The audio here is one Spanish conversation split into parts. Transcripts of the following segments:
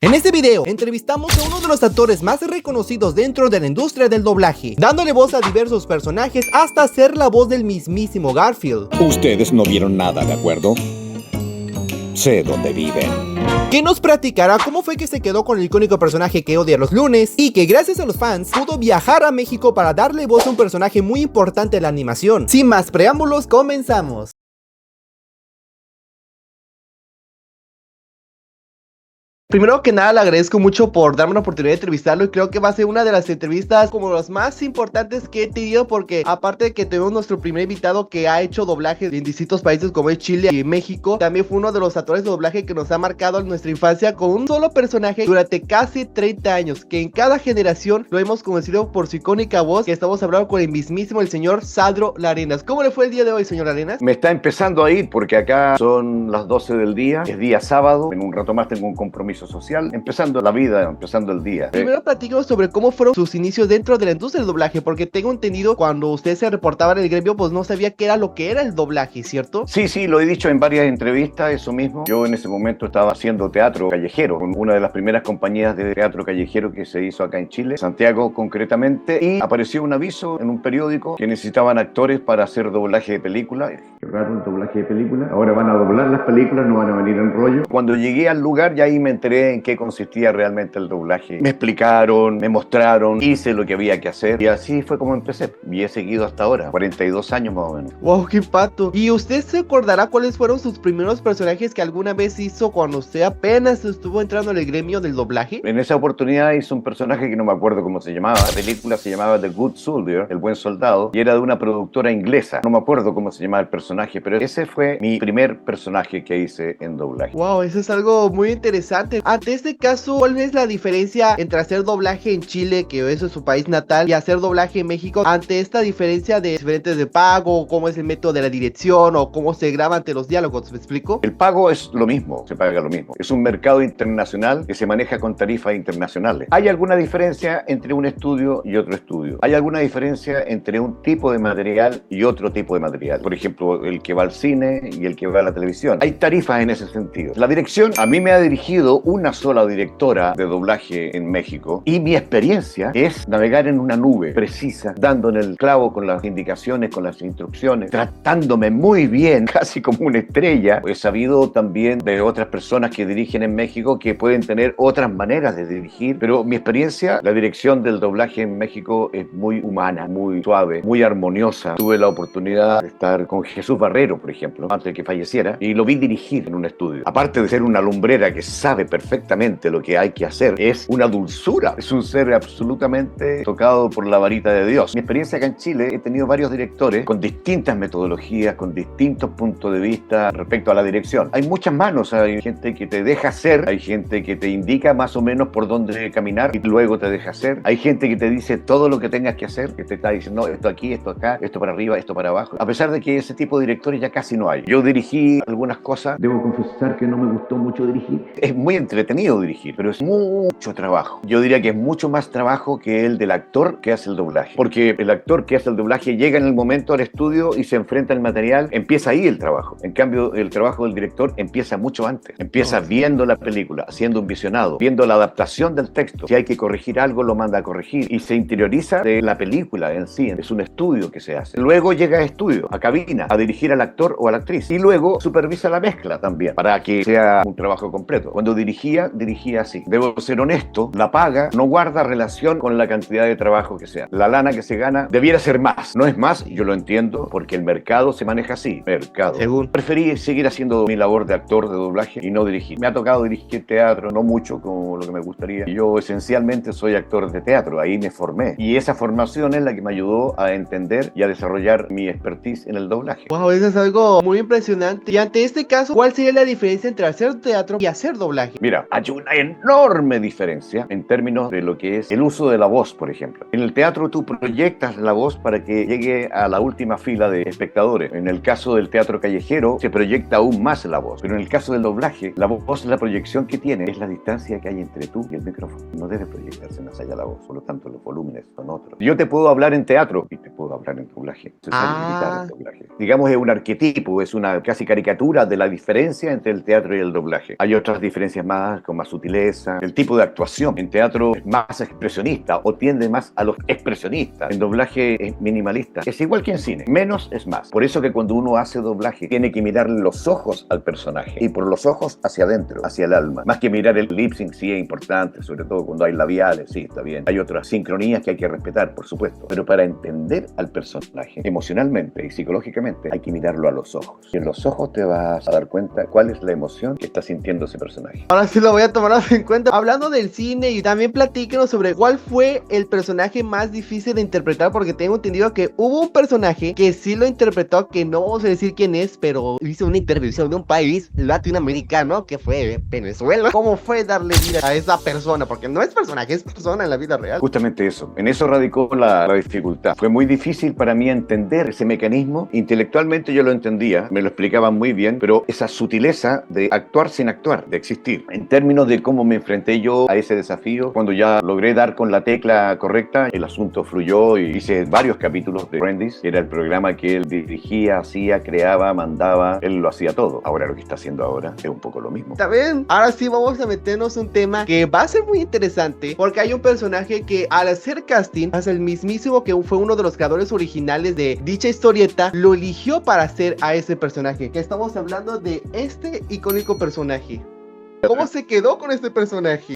En este video, entrevistamos a uno de los actores más reconocidos dentro de la industria del doblaje, dándole voz a diversos personajes hasta ser la voz del mismísimo Garfield. Ustedes no vieron nada, ¿de acuerdo? Sé dónde viven. Que nos platicará cómo fue que se quedó con el icónico personaje que odia los lunes y que gracias a los fans pudo viajar a México para darle voz a un personaje muy importante de la animación. Sin más preámbulos, comenzamos. Primero que nada, le agradezco mucho por darme la oportunidad de entrevistarlo y creo que va a ser una de las entrevistas como las más importantes que he tenido porque aparte de que tenemos nuestro primer invitado que ha hecho doblaje en distintos países como es Chile y México, también fue uno de los actores de doblaje que nos ha marcado en nuestra infancia con un solo personaje durante casi 30 años, que en cada generación lo hemos conocido por su icónica voz, que estamos hablando con el mismísimo el señor Sandro Larenas. ¿Cómo le fue el día de hoy, señor Larenas? Me está empezando a ir porque acá son las 12 del día, es día sábado, en un rato más tengo un compromiso social, empezando la vida, empezando el día. Primero platícanos sobre cómo fueron sus inicios dentro de la industria del doblaje, porque tengo entendido cuando usted se reportaba en el gremio, pues no sabía qué era lo que era el doblaje, ¿cierto? Sí, lo he dicho en varias entrevistas, eso mismo. Yo en ese momento estaba haciendo teatro callejero, con una de las primeras compañías de teatro callejero que se hizo acá en Chile, Santiago concretamente, y apareció un aviso en un periódico que necesitaban actores para hacer doblaje de película. Qué raro el doblaje de película. Ahora van a doblar las películas, no van a venir en rollo. Cuando llegué al lugar, ya ahí me enteré en qué consistía realmente el doblaje. Me explicaron, me mostraron, hice lo que había que hacer y así fue como empecé. Y he seguido hasta ahora, 42 años más o menos. ¡Wow, qué pato! ¿Y usted se acordará cuáles fueron sus primeros personajes que alguna vez hizo cuando usted apenas estuvo entrando en el gremio del doblaje? En esa oportunidad hizo un personaje que no me acuerdo cómo se llamaba. La película se llamaba The Good Soldier, El Buen Soldado, y era de una productora inglesa. No me acuerdo cómo se llamaba el personaje, pero ese fue mi primer personaje que hice en doblaje. ¡Wow! Eso es algo muy interesante. Ante este caso, ¿cuál es la diferencia entre hacer doblaje en Chile, que eso es su país natal, y hacer doblaje en México? Ante esta diferencia de diferentes de pago, cómo es el método de la dirección o cómo se graba ante los diálogos, ¿me explico? El pago es lo mismo, se paga lo mismo. Es un mercado internacional que se maneja con tarifas internacionales. ¿Hay alguna diferencia entre un estudio y otro estudio? ¿Hay alguna diferencia entre un tipo de material y otro tipo de material? Por ejemplo, el que va al cine y el que va a la televisión. Hay tarifas en ese sentido. La dirección, a mí me ha dirigido una sola directora de doblaje en México y mi experiencia es navegar en una nube precisa, dando en el clavo con las indicaciones, con las instrucciones, tratándome muy bien, casi como una estrella. He sabido también de otras personas que dirigen en México que pueden tener otras maneras de dirigir, pero mi experiencia, la dirección del doblaje en México es muy humana, muy suave, muy armoniosa. Tuve la oportunidad de estar con Jesús Barrero, por ejemplo, antes de que falleciera, y lo vi dirigir en un estudio. Aparte de ser una lumbrera que sabe perfectamente lo que hay que hacer, es una dulzura, es un ser absolutamente tocado por la varita de Dios. Mi experiencia acá en Chile, he tenido varios directores con distintas metodologías, con distintos puntos de vista respecto a la dirección. Hay muchas manos, hay gente que te deja hacer, hay gente que te indica más o menos por dónde caminar y luego te deja hacer. Hay gente que te dice todo lo que tengas que hacer, que te está diciendo, no, esto aquí, esto acá, esto para arriba, esto para abajo. A pesar de que ese tipo de directores ya casi no hay. Yo dirigí algunas cosas, debo confesar que no me gustó mucho dirigir. Es muy entretenido dirigir, pero es mucho trabajo. Yo diría que es mucho más trabajo que el del actor que hace el doblaje. Porque el actor que hace el doblaje llega en el momento al estudio y se enfrenta al material, empieza ahí el trabajo. En cambio, el trabajo del director empieza mucho antes. Empieza viendo la película, haciendo un visionado, viendo la adaptación del texto. Si hay que corregir algo, lo manda a corregir. Y se interioriza de la película en sí. Es un estudio que se hace. Luego llega a estudio, a cabina, a dirigir al actor o a la actriz. Y luego supervisa la mezcla también, para que sea un trabajo completo. Cuando dirigía así. Debo ser honesto, la paga no guarda relación con la cantidad de trabajo que sea. La lana que se gana debiera ser más. No es más, yo lo entiendo, porque el mercado se maneja así. Mercado. Según. Preferí seguir haciendo mi labor de actor de doblaje y no dirigir. Me ha tocado dirigir teatro, no mucho como lo que me gustaría. Yo esencialmente soy actor de teatro, ahí me formé. Y esa formación es la que me ayudó a entender y a desarrollar mi expertise en el doblaje. Wow, eso es algo muy impresionante. Y ante este caso, ¿cuál sería la diferencia entre hacer teatro y hacer doblaje? Mira, hay una enorme diferencia en términos de lo que es el uso de la voz, por ejemplo. En el teatro tú proyectas la voz para que llegue a la última fila de espectadores. En el caso del teatro callejero se proyecta aún más la voz. Pero en el caso del doblaje, la voz, la proyección que tiene es la distancia que hay entre tú y el micrófono. No debe proyectarse más allá la voz, por lo tanto los volúmenes son otros. Yo te puedo hablar en teatro y te puedo hablar en doblaje. Es necesario el doblaje. Digamos, es un arquetipo, es una casi caricatura de la diferencia entre el teatro y el doblaje. Hay otras diferencias más, con más sutileza. El tipo de actuación en teatro es más expresionista o tiende más a los expresionistas. En doblaje es minimalista. Es igual que en cine. Menos es más. Por eso que cuando uno hace doblaje tiene que mirar los ojos al personaje y por los ojos hacia adentro, hacia el alma. Más que mirar el lip sync, sí es importante, sobre todo cuando hay labiales, sí, está bien. Hay otras sincronías que hay que respetar, por supuesto. Pero para entender al personaje emocionalmente y psicológicamente hay que mirarlo a los ojos. Y en los ojos te vas a dar cuenta cuál es la emoción que está sintiendo ese personaje. Ahora sí lo voy a tomar en cuenta. Hablando del cine, y también platíquenos sobre cuál fue el personaje más difícil de interpretar, porque tengo entendido que hubo un personaje que sí lo interpretó, que no vamos a decir quién es, pero hizo una intervención de un país latinoamericano que fue Venezuela. ¿Cómo fue darle vida a esa persona? Porque no es personaje, es persona en la vida real. Justamente eso. En eso radicó la dificultad. Fue muy difícil para mí entender ese mecanismo. Intelectualmente yo lo entendía, me lo explicaban muy bien, pero esa sutileza de actuar sin actuar, de existir. En términos de cómo me enfrenté yo a ese desafío, cuando ya logré dar con la tecla correcta, el asunto fluyó y hice varios capítulos de Apprentice, que era el programa que él dirigía, hacía, creaba, mandaba, él lo hacía todo. Ahora lo que está haciendo ahora es un poco lo mismo. Está bien, ahora sí vamos a meternos un tema que va a ser muy interesante, porque hay un personaje que al hacer casting, hasta el mismísimo que fue uno de los creadores originales de dicha historieta, lo eligió para hacer a ese personaje, que estamos hablando de este icónico personaje. ¿Cómo se quedó con este personaje?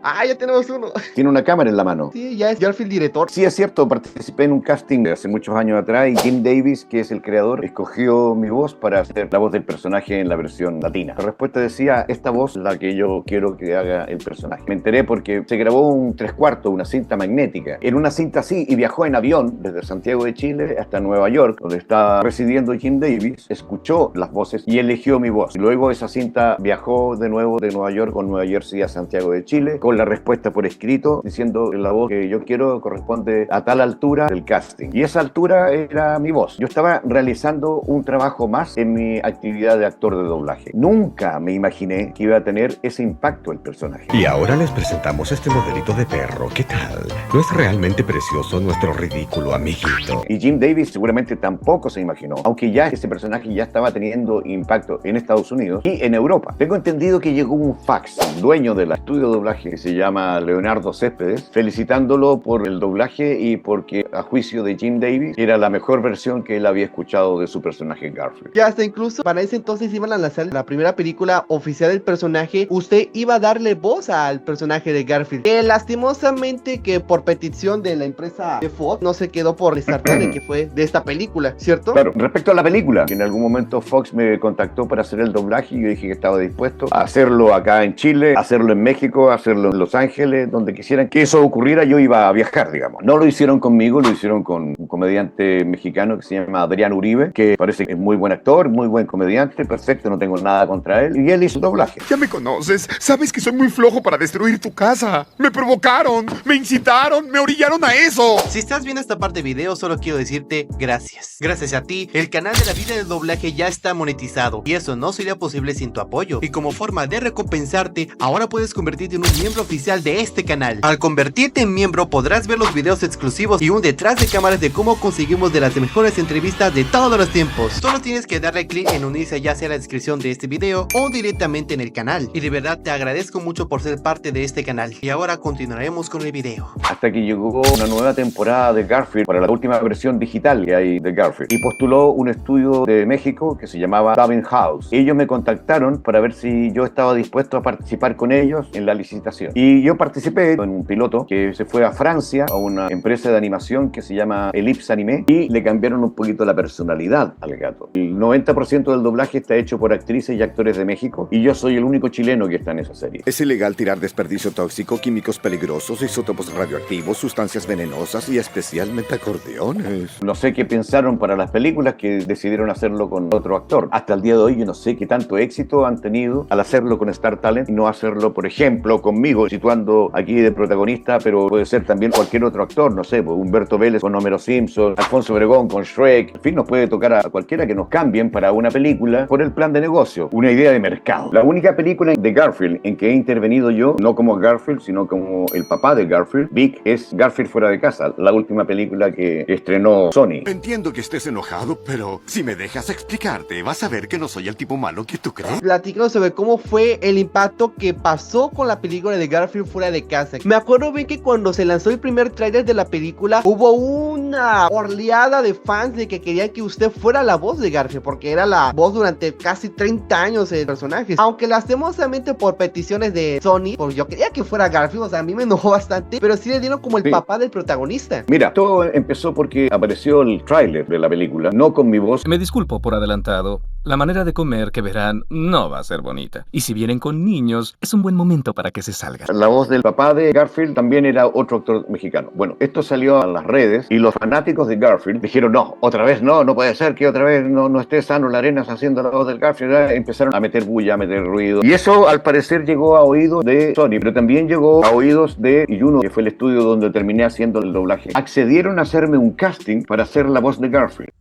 Ah, ya tenemos uno. Tiene una cámara en la mano. Sí, ya es Garfield director. Sí, es cierto, participé en un casting de hace muchos años atrás y Jim Davis, que es el creador, escogió mi voz para hacer la voz del personaje en la versión latina. La respuesta decía, esta voz es la que yo quiero que haga el personaje. Me enteré porque se grabó un 3/4, una cinta magnética. En una cinta así, y viajó en avión desde Santiago de Chile hasta Nueva York, donde está residiendo Jim Davis, escuchó las voces y eligió mi voz. Luego esa cinta viajó de nuevo de Nueva York con Nueva Jersey a Santiago de Chile, con la respuesta por escrito, diciendo la voz que yo quiero corresponde a tal altura del casting. Y esa altura era mi voz. Yo estaba realizando un trabajo más en mi actividad de actor de doblaje. Nunca me imaginé que iba a tener ese impacto el personaje. Y ahora les presentamos este modelito de perro. ¿Qué tal? ¿No es realmente precioso nuestro ridículo amiguito? Y Jim Davis seguramente tampoco se imaginó, aunque ya ese personaje ya estaba teniendo impacto en Estados Unidos y en Europa. Tengo entendido que llegó un fax, dueño del estudio de doblaje que se llama Leonardo Céspedes, felicitándolo por el doblaje y porque, a juicio de Jim Davis, era la mejor versión que él había escuchado de su personaje Garfield. Y hasta incluso para ese entonces iban a lanzar la primera película oficial del personaje. Usted iba a darle voz al personaje de Garfield, que lastimosamente que por petición de la empresa de Fox no se quedó por resaltar de que fue de esta película, ¿cierto? Claro, respecto a la película, en algún momento Fox me contactó para hacer el doblaje y yo dije que estaba dispuesto a hacerlo acá en Chile, hacerlo en México, hacerlo en Los Ángeles, donde quisieran que eso ocurriera, yo iba a viajar, digamos. No lo hicieron conmigo, lo hicieron con un comediante mexicano que se llama Adrián Uribe, que parece que es muy buen actor, muy buen comediante, perfecto, no tengo nada contra él, y él hizo el doblaje. Ya me conoces, sabes que soy muy flojo para destruir tu casa. Me provocaron, me incitaron, me orillaron a eso. Si estás viendo esta parte de video, solo quiero decirte gracias. Gracias a ti, el canal de la vida del doblaje ya está monetizado, y eso no sería posible sin tu apoyo. Y como forma de recompensarte, ahora puedes convertirte en un miembro oficial de este canal. Al convertirte en miembro podrás ver los videos exclusivos y un detrás de cámaras de cómo conseguimos de las mejores entrevistas de todos los tiempos. Solo tienes que darle clic en unirse ya sea en la descripción de este video o directamente en el canal. Y de verdad te agradezco mucho por ser parte de este canal. Y ahora continuaremos con el video. Hasta que llegó una nueva temporada de Garfield para la última versión digital que hay de Garfield. Y postuló un estudio de México que se llamaba Dubbing House. Ellos me contactaron para ver si yo estaba dispuesto a participar con ellos en la licitación. Y yo participé en un piloto que se fue a Francia, a una empresa de animación que se llama Ellipse Anime, y le cambiaron un poquito la personalidad al gato. El 90% del doblaje está hecho por actrices y actores de México, y yo soy el único chileno que está en esa serie. Es ilegal tirar desperdicio tóxico, químicos peligrosos, isótopos radioactivos, sustancias venenosas y especialmente acordeones. No sé qué pensaron para las películas que decidieron hacerlo con otro actor. Hasta el día de hoy yo no sé qué tanto éxito han tenido al hacerlo con Star Talent y no hacerlo, por ejemplo, conmigo. amigo, situando aquí de protagonista, pero puede ser también cualquier otro actor, no sé, pues Humberto Vélez con Homero Simpson, Alfonso Obregón con Shrek, en fin, nos puede tocar a cualquiera que nos cambien para una película por el plan de negocio, una idea de mercado. La única película de Garfield en que he intervenido yo, no como Garfield, sino como el papá de Garfield, Vic, es Garfield fuera de casa, la última película que estrenó Sony. Entiendo que estés enojado, pero si me dejas explicarte, vas a ver que no soy el tipo malo que tú crees. Platícanos sobre cómo fue el impacto que pasó con la película de Garfield fuera de casa. Me acuerdo bien que cuando se lanzó el primer tráiler de la película, hubo una oleada de fans de que querían que usted fuera la voz de Garfield, porque era la voz durante casi 30 años de personajes. Aunque lastimosamente por peticiones de Sony, pues yo quería que fuera Garfield, o sea, a mí me enojó bastante, pero sí le dieron como el papá del protagonista. Mira, todo empezó porque apareció el tráiler de la película, no con mi voz. Me disculpo por adelantado. La manera de comer que verán no va a ser bonita. Y si vienen con niños, es un buen momento para que se salgan. La voz del papá de Garfield también era otro actor mexicano. Bueno, esto salió a las redes y los fanáticos de Garfield dijeron, no, otra vez no puede ser que otra vez no esté Sano Larenas haciendo la voz del Garfield. Empezaron a meter bulla, a meter ruido. Y eso al parecer llegó a oídos de Sony, pero también llegó a oídos de Iyuno, que fue el estudio donde terminé haciendo el doblaje. Accedieron a hacerme un casting para hacer la voz de Garfield.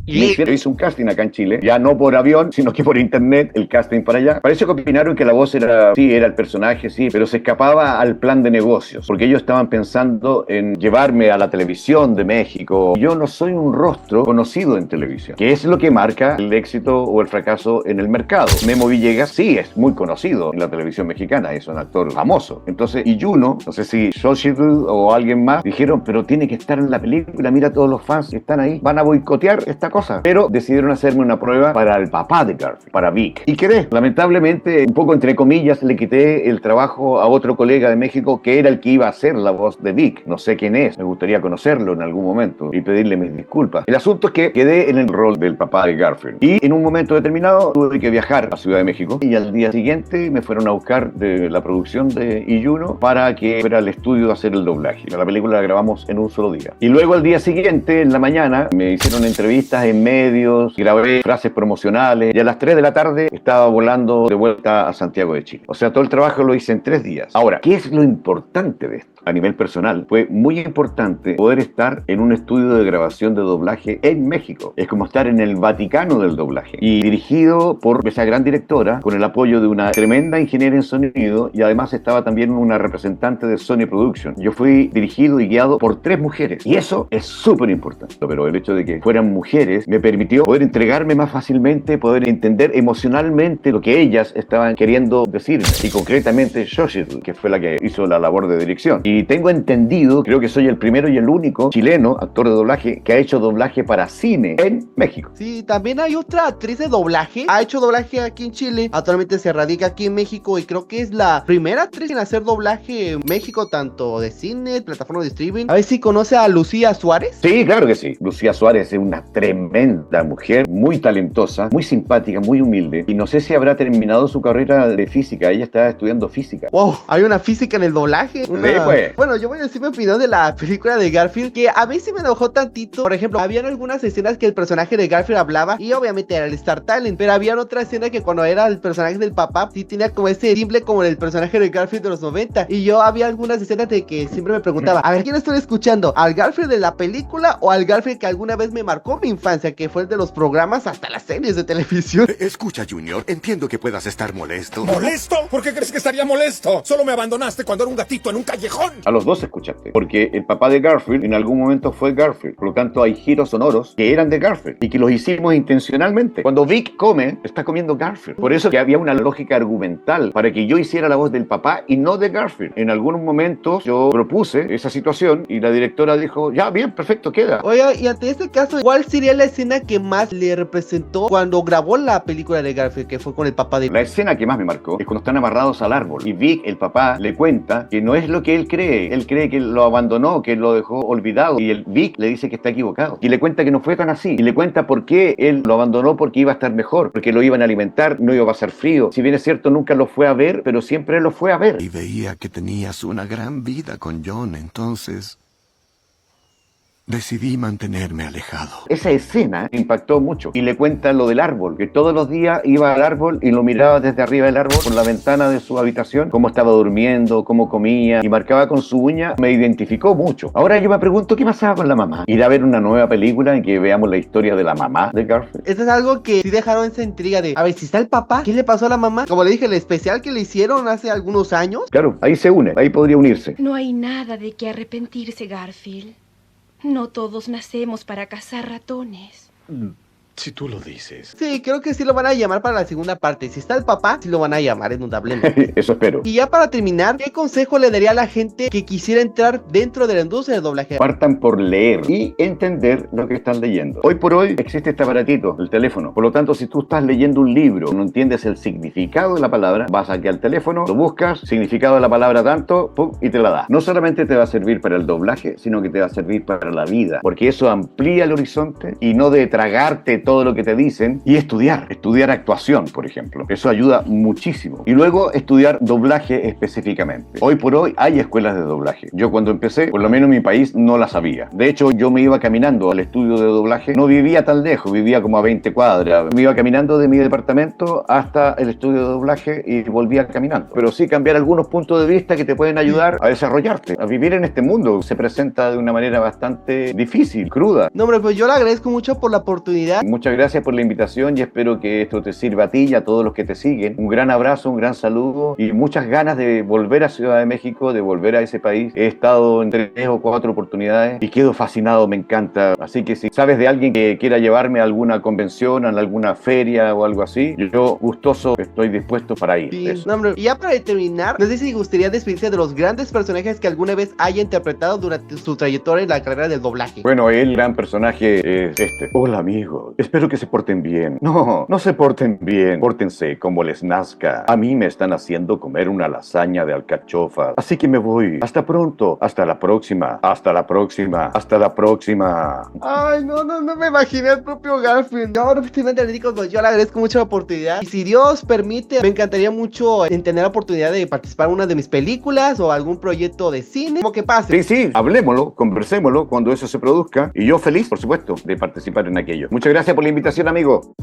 Y hice un casting acá en Chile, ya no por avión, sino que por internet, el casting para allá. Parece que opinaron que la voz era el personaje, sí, pero se escapaba al plan de negocios, porque ellos estaban pensando en llevarme a la televisión de México. Yo no soy un rostro conocido en televisión, que es lo que marca el éxito o el fracaso en el mercado. Memo Villegas sí es muy conocido en la televisión mexicana, es un actor famoso. Entonces, Iyuno, no sé si Shoshiro o alguien más, dijeron, pero tiene que estar en la película, mira todos los fans que están ahí, van a boicotear esta cosa. Pero decidieron hacerme una prueba para el papá de Garfield, para Vic. Y quedé. Lamentablemente, un poco entre comillas, le quité el trabajo a otro colega de México que era el que iba a hacer la voz de Vic. No sé quién es, me gustaría conocerlo en algún momento y pedirle mis disculpas. El asunto es que quedé en el rol del papá de Garfield. Y en un momento determinado tuve que viajar a Ciudad de México y al día siguiente me fueron a buscar de la producción de Iyuno para que fuera al estudio a hacer el doblaje. La película la grabamos en un solo día. Y luego al día siguiente, en la mañana, me hicieron entrevistas en medios, grabé frases promocionales y a las 3 de la tarde estaba volando de vuelta a Santiago de Chile. O sea, todo el trabajo lo hice en 3 días. Ahora, ¿qué es lo importante de esto? A nivel personal, fue muy importante poder estar en un estudio de grabación de doblaje en México. Es como estar en el Vaticano del doblaje. Y dirigido por esa gran directora, con el apoyo de una tremenda ingeniera en sonido, y además estaba también una representante de Sony Production. Yo fui dirigido y guiado por 3 mujeres. Y eso es súper importante. Pero el hecho de que fueran mujeres me permitió poder entregarme más fácilmente, poder entender emocionalmente lo que ellas estaban queriendo decirme. Y concretamente Shoshiro, que fue la que hizo la labor de dirección. Y tengo entendido, creo que soy el primero y el único chileno actor de doblaje que ha hecho doblaje para cine en México. Sí, también hay otra actriz de doblaje, ha hecho doblaje aquí en Chile, actualmente se radica aquí en México y creo que es la primera actriz en hacer doblaje en México, tanto de cine, plataforma de streaming. A ver si conoce a Lucía Suárez. Sí, claro que sí. Lucía Suárez es una tremenda mujer, muy talentosa, muy simpática, muy humilde. Y no sé si habrá terminado su carrera de física. Ella está estudiando física. Wow, hay una física en el doblaje. Sí, pues. Bueno, yo voy a decir mi opinión de la película de Garfield, que a mí sí me enojó tantito. Por ejemplo, habían algunas escenas que el personaje de Garfield hablaba y obviamente era el Star Talent, pero había otra escena que cuando era el personaje del papá sí tenía como ese timbre como el personaje de Garfield de los 90. Y yo había algunas escenas de que siempre me preguntaba, a ver, ¿quién estoy escuchando? ¿Al Garfield de la película o al Garfield que alguna vez me marcó mi infancia, que fue el de los programas hasta las series de televisión? Escucha, Junior, entiendo que puedas estar molesto. ¿Molesto? ¿Por qué crees que estaría molesto? Solo me abandonaste cuando era un gatito en un callejón. A los dos escuchaste, porque el papá de Garfield en algún momento fue Garfield. Por lo tanto, hay giros sonoros que eran de Garfield y que los hicimos intencionalmente. Cuando Vic come, está comiendo Garfield. Por eso que había una lógica argumental para que yo hiciera la voz del papá y no de Garfield. En algunos momentos yo propuse esa situación y la directora dijo, ya, bien, perfecto, queda. Oiga, y ante este caso, ¿cuál sería la escena que más le representó cuando grabó la película de Garfield, que fue con el papá de... La escena que más me marcó es cuando están amarrados al árbol y Vic, el papá, le cuenta que no es lo que él cree. Él cree que lo abandonó, que lo dejó olvidado, y el Vic le dice que está equivocado y le cuenta que no fue tan así y le cuenta por qué él lo abandonó, porque iba a estar mejor, porque lo iban a alimentar, no iba a pasar frío. Si bien es cierto, nunca lo fue a ver, pero siempre lo fue a ver. Y veía que tenías una gran vida con John, entonces decidí mantenerme alejado. Esa escena impactó mucho y le cuenta lo del árbol, que todos los días iba al árbol y lo miraba desde arriba del árbol por la ventana de su habitación, cómo estaba durmiendo, cómo comía y marcaba con su uña. Me identificó mucho. Ahora yo me pregunto qué pasaba con la mamá. Ir a ver una nueva película en que veamos la historia de la mamá de Garfield. Esto es algo que sí dejaron esa intriga de, a ver, si está el papá, ¿qué le pasó a la mamá? Como le dije, el especial que le hicieron hace algunos años. Claro, ahí se une, ahí podría unirse. No hay nada de qué arrepentirse, Garfield. No todos nacemos para cazar ratones. Si tú lo dices. Sí, creo que sí lo van a llamar para la segunda parte. Si está el papá, sí lo van a llamar indudablemente. Eso espero. Y ya para terminar, ¿qué consejo le daría a la gente que quisiera entrar dentro de la industria del doblaje? Partan por leer y entender lo que están leyendo. Hoy por hoy existe este aparatito, el teléfono. Por lo tanto, si tú estás leyendo un libro, no entiendes el significado de la palabra, vas aquí al teléfono, lo buscas, significado de la palabra tanto, pum, y te la da. No solamente te va a servir para el doblaje, sino que te va a servir para la vida, porque eso amplía el horizonte y no de tragarte todo lo que te dicen y estudiar actuación, por ejemplo. Eso ayuda muchísimo. Y luego estudiar doblaje específicamente. Hoy por hoy hay escuelas de doblaje. Yo cuando empecé, por lo menos en mi país, no las había. De hecho, yo me iba caminando al estudio de doblaje. No vivía tan lejos, vivía como a 20 cuadras. Me iba caminando de mi departamento hasta el estudio de doblaje y volvía caminando. Pero sí cambiar algunos puntos de vista que te pueden ayudar a desarrollarte, a vivir en este mundo. Se presenta de una manera bastante difícil, cruda. No, hombre, pues yo le agradezco mucho por la oportunidad. Muchas gracias por la invitación y espero que esto te sirva a ti y a todos los que te siguen. Un gran abrazo, un gran saludo y muchas ganas de volver a Ciudad de México, de volver a ese país. He estado en 3 o 4 oportunidades y quedo fascinado, me encanta. Así que si sabes de alguien que quiera llevarme a alguna convención, a alguna feria o algo así, yo gustoso estoy dispuesto para ir. Sí, no, hombre. Y ya para terminar, no sé si gustaría despedirse de los grandes personajes que alguna vez haya interpretado durante su trayectoria en la carrera del doblaje. Bueno, el gran personaje es este. Hola amigos, espero que se porten bien. No se porten bien. Pórtense como les nazca. A mí me están haciendo comer una lasaña de alcachofas. Así que me voy. Hasta pronto. Hasta la próxima. Hasta la próxima. Hasta la próxima. Ay, no me imaginé al propio Garfield. Yo, efectivamente, pues yo le agradezco mucho la oportunidad. Y si Dios permite, me encantaría mucho en tener la oportunidad de participar en una de mis películas o algún proyecto de cine. Como que pase. Sí, hablémoslo, conversémoslo cuando eso se produzca. Y yo feliz, por supuesto, de participar en aquello. Muchas gracias por la invitación, amigo.